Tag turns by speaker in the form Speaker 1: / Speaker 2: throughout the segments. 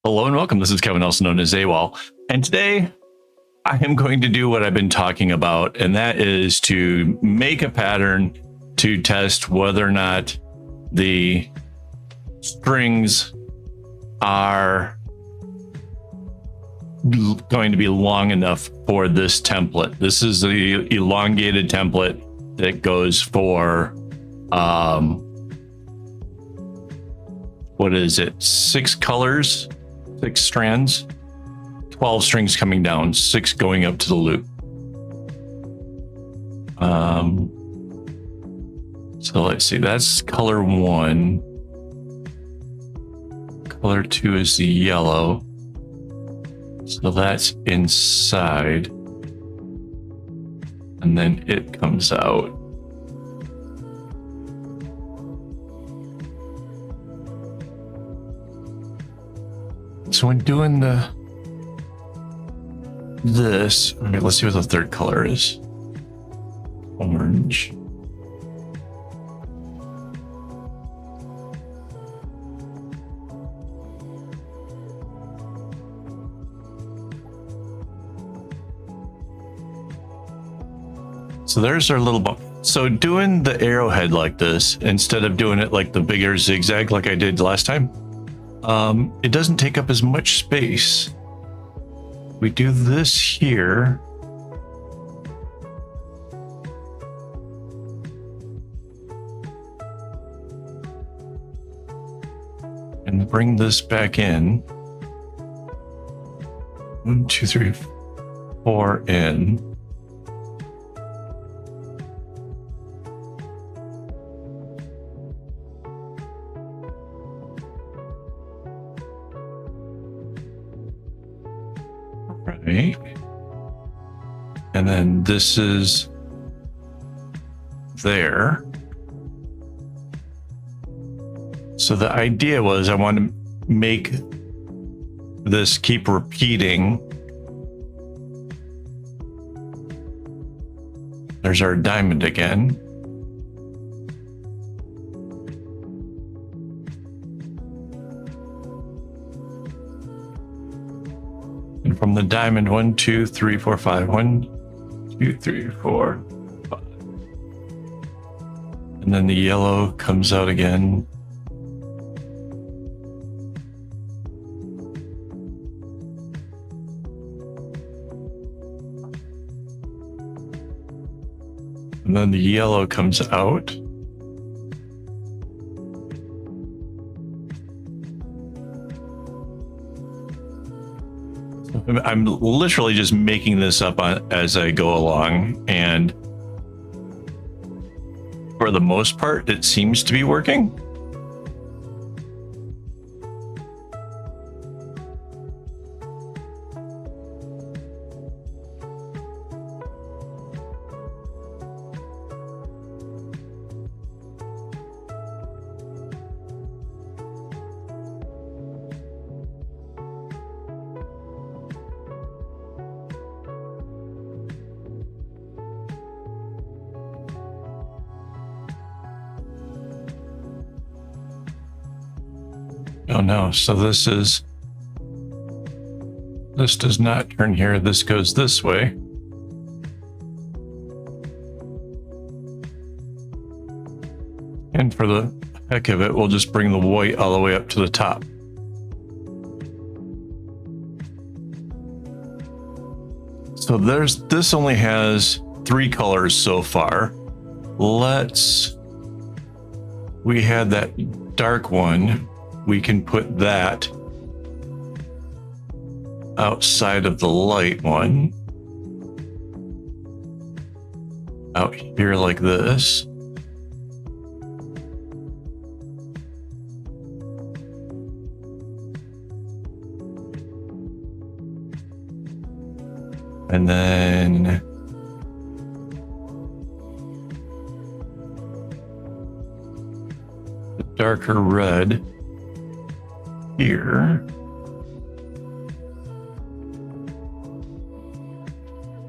Speaker 1: Hello and welcome. This is Kevin, also known as AWOL. And today I am going to do what I've been talking about, and that is to make a pattern to test whether or not the strings are going to be long enough for this template. This is the elongated template that goes for, what is it? 6 colors, 6 strands, 12 strings coming down, 6 going up to the loop. So let's see, that's color 1. Color 2 is the yellow. So that's inside. And then it comes out. So when doing this, okay, let's see what the third color is. Orange. So there's our little bump. So doing the arrowhead like this, instead of doing it like the bigger zigzag like I did last time, it doesn't take up as much space. We do this here. And bring this back in. 1, 2, 3, 4 in. Right. And then this is there. So the idea was I want to make this keep repeating. There's our diamond again. And from the diamond, 1, 2, 3, 4, 5. 1, 2, 3, 4, 5. And then the yellow comes out again. And then the yellow comes out. I'm literally just making this up as I go along, and for the most part, it seems to be working. Oh no, so this does not turn here, this goes this way. And for the heck of it, we'll just bring the white all the way up to the top. So this only has 3 colors so far. We had that dark one. We can put that outside of the light one. Out here like this. And then the darker red here.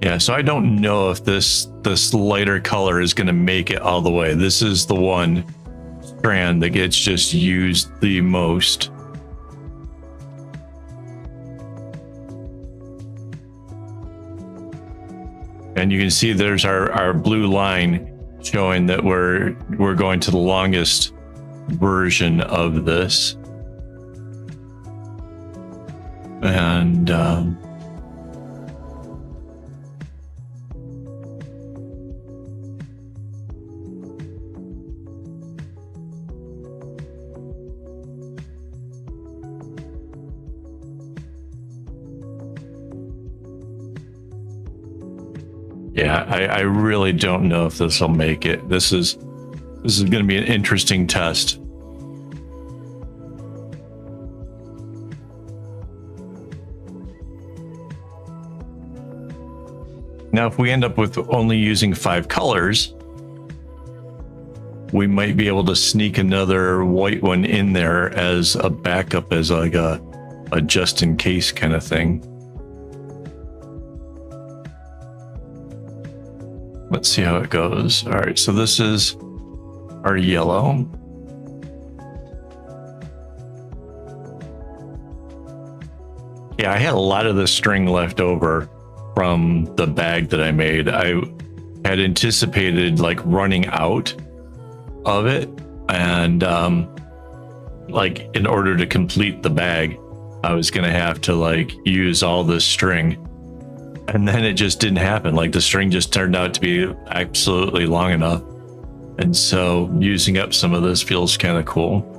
Speaker 1: Yeah, so I don't know if this lighter color is going to make it all the way. This is the one strand that gets just used the most. And you can see there's our blue line showing that we're going to the longest version of this. And yeah, I really don't know if this will make it. This is going to be an interesting test. Now, if we end up with only using 5 colors, we might be able to sneak another white one in there as a backup, as like a just in case kind of thing. Let's see how it goes. All right, so this is our yellow. Yeah, I had a lot of the string left over from the bag that I made. I had anticipated like running out of it, and like in order to complete the bag, I was gonna have to like use all this string. And then it just didn't happen. Like the string just turned out to be absolutely long enough. And so using up some of this feels kind of cool.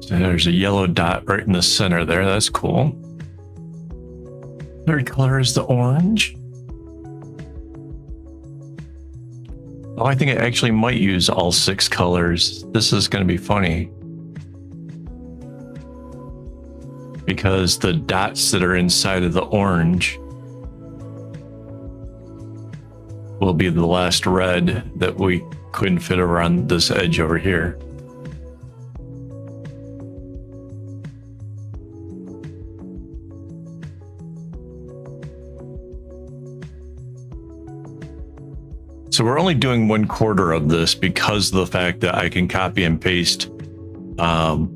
Speaker 1: So there's a yellow dot right in the center there. That's cool. Third color is the orange. Oh, I think I actually might use all 6 colors. This is going to be funny, because the dots that are inside of the orange will be the last red that we couldn't fit around this edge over here. So we're only doing 1/4 of this because of the fact that I can copy and paste the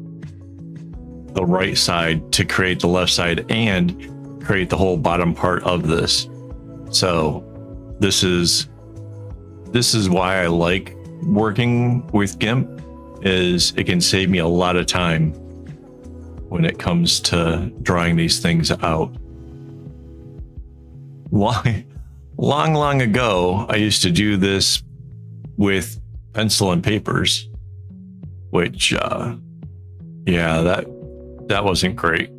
Speaker 1: right side to create the left side and create the whole bottom part of this. So this is why I like working with GIMP, is it can save me a lot of time when it comes to drawing these things out. Why? Long ago, I used to do this with pencil and papers, which, yeah, that wasn't great.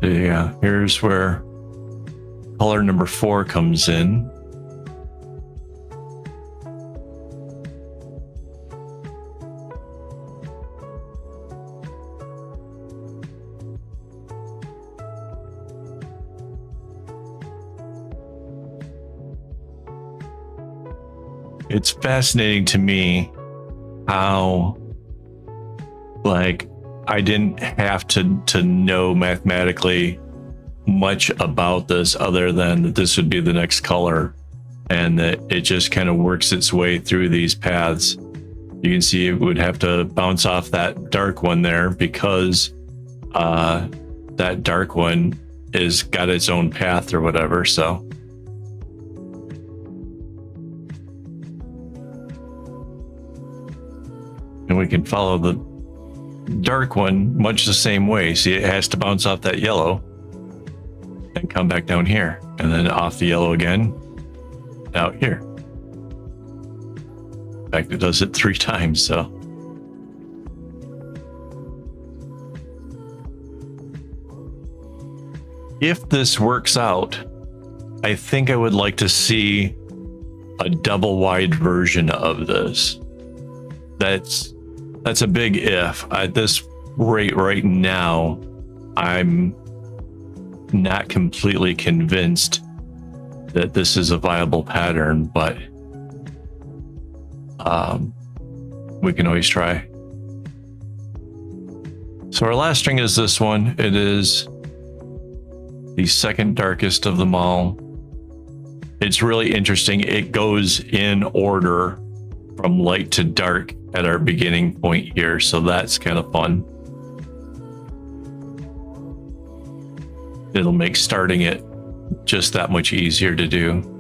Speaker 1: Yeah, here's where color number 4 comes in. It's fascinating to me how, like, I didn't have to know mathematically much about this other than that this would be the next color, and that it just kind of works its way through these paths. You can see it would have to bounce off that dark one there because that dark one is got its own path or whatever. So and we can follow the dark one much the same way. See, it has to bounce off that yellow and come back down here, and then off the yellow again, out here. In fact, it does it 3 times, so. If this works out, I think I would like to see a double wide version of this. That's a big if. At this rate right now, I'm not completely convinced that this is a viable pattern, but we can always try. So our last string is this one. It is the second darkest of them all. It's really interesting. It goes in order from light to dark at our beginning point here. So that's kind of fun. It'll make starting it just that much easier to do.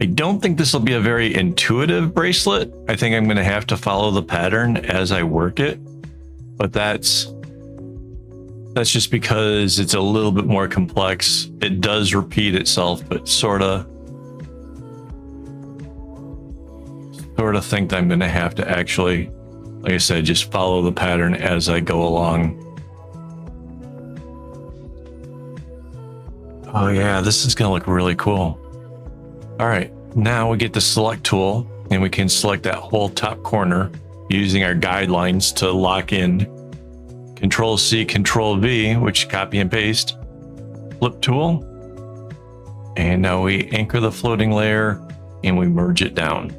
Speaker 1: I don't think this will be a very intuitive bracelet. I think I'm going to have to follow the pattern as I work it, but that's just because it's a little bit more complex. It does repeat itself, but sort of think that I'm going to have to actually, like I said, just follow the pattern as I go along. Oh yeah, this is going to look really cool. All right, now we get the select tool and we can select that whole top corner using our guidelines to lock in. Control C, Control V, which copy and paste. Flip tool. And now we anchor the floating layer and we merge it down.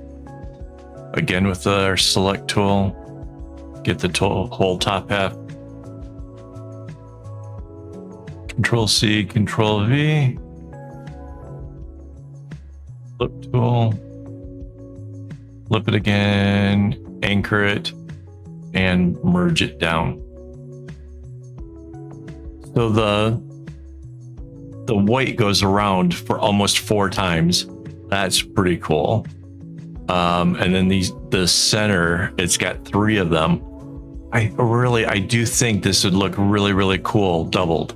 Speaker 1: Again with our select tool, get the whole top half. Control C, Control V. Flip tool, flip it again, anchor it, and merge it down. So the white goes around for almost 4 times. That's pretty cool. And then the center, it's got 3 of them. I do think this would look really, really cool doubled.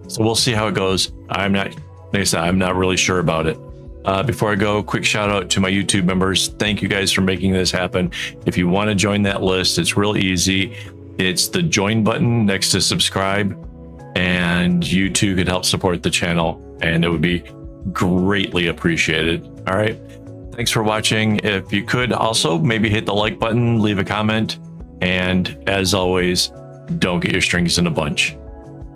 Speaker 1: So we'll see how it goes. Like I said, I'm not really sure about it. Before I go, quick shout out to my YouTube members. Thank you guys for making this happen. If you want to join that list, it's real easy. It's the join button next to subscribe, and you too could help support the channel, and it would be greatly appreciated. All right. Thanks for watching. If you could also maybe hit the like button, leave a comment, and as always, don't get your strings in a bunch.